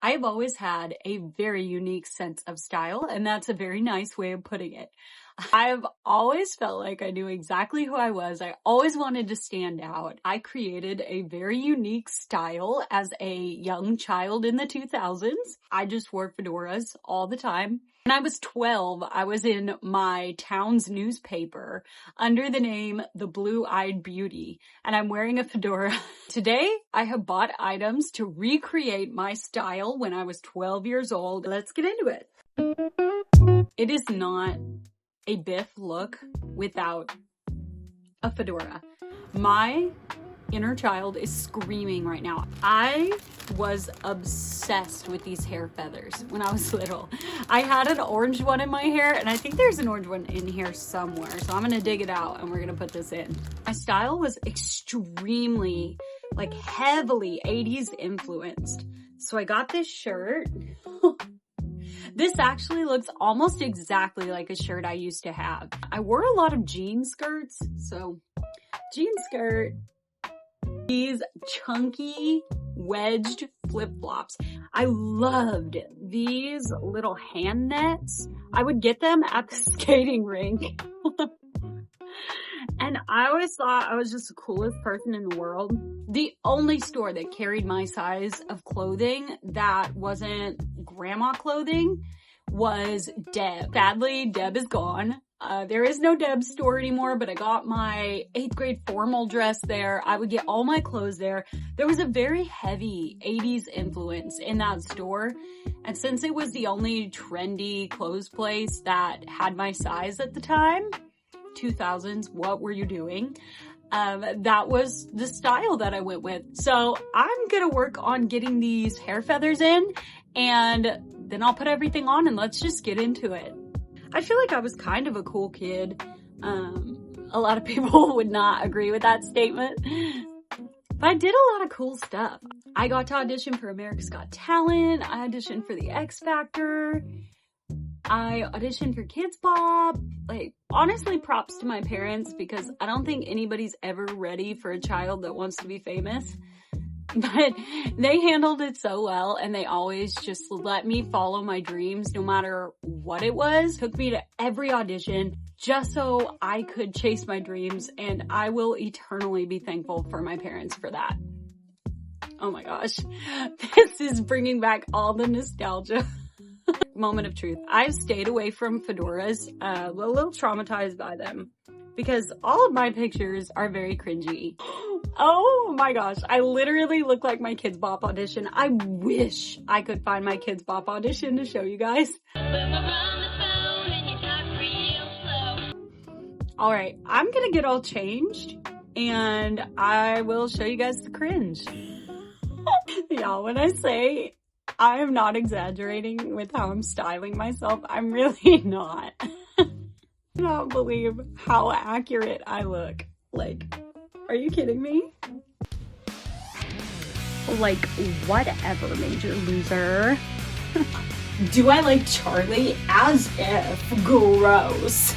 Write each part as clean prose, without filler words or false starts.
I've always had a very unique sense of style, and that's a very nice way of putting it. I've always felt like I knew exactly who I was. I always wanted to stand out. I created a very unique style as a young child in the 2000s. I just wore fedoras all the time. When I was 12, I was in my town's newspaper under the name The Blue-Eyed Beauty, and I'm wearing a fedora. Today, I have bought items to recreate my style when I was 12 years old. Let's get into it. It is not a Biff look without a fedora. My inner child is screaming right now. I was obsessed with these hair feathers when I was little. I had an orange one in my hair, and I think there's an orange one in here somewhere. So I'm gonna dig it out and we're gonna put this in. My style was extremely, like heavily 80s influenced. So I got this shirt. This actually looks almost exactly like a shirt I used to have. I wore a lot of jean skirts. So jean skirt, these chunky wedged flip-flops. I loved these little hand nets. I would get them at the skating rink. And I always thought I was just the coolest person in the world. The only store that carried my size of clothing that wasn't grandma clothing was Deb. Sadly, Deb is gone. There is no Deb store anymore, but I got my 8th grade formal dress there. I would get all my clothes there. There was a very heavy 80s influence in that store. And since it was the only trendy clothes place that had my size at the time, 2000s, what were you doing? That was the style that I went with. So I'm gonna work on getting these hair feathers in, and then I'll put everything on and let's just get into it. I feel like I was kind of a cool kid. A lot of people would not agree with that statement, but I did a lot of cool stuff. I got to audition for America's Got Talent. I auditioned for the X Factor. I auditioned for Kids Bop. Like, honestly, props to my parents, because I don't think anybody's ever ready for a child that wants to be famous. But they handled it so well, and they always just let me follow my dreams no matter what it was. Took me to every audition just so I could chase my dreams, and I will eternally be thankful for my parents for that. Oh my gosh, this is bringing back all the nostalgia. Moment of truth. I've stayed away from fedoras, a little traumatized by them, because all of my pictures are very cringy. Oh my gosh, I literally look like my Kids Bop audition. I wish I could find my Kids Bop audition to show you guys. Alright, I'm gonna get all changed and I will show you guys the cringe. Y'all, when I say I am not exaggerating with how I'm styling myself, I'm really not. I cannot believe how accurate I look. Like, are you kidding me? Like, whatever, major loser. Do I like Charlie? As if. Gross.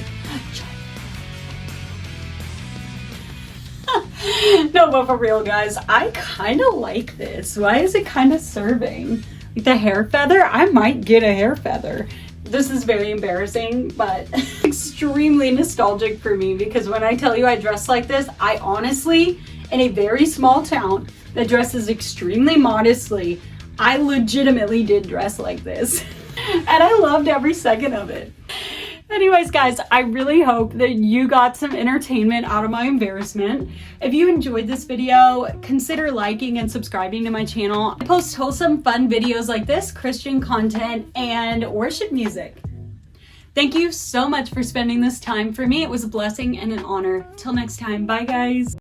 No, but for real, guys, I kind of like this. Why is it kind of serving? The hair feather? I might get a hair feather. This is very embarrassing, but extremely nostalgic for me, because when I tell you I dress like this, I honestly, in a very small town that dresses extremely modestly, I legitimately did dress like this. And I loved every second of it. Anyways, guys, I really hope that you got some entertainment out of my embarrassment. If you enjoyed this video, consider liking and subscribing to my channel. I post wholesome, fun videos like this, Christian content, and worship music. Thank you so much for spending this time for me. It was a blessing and an honor. Till next time, bye guys.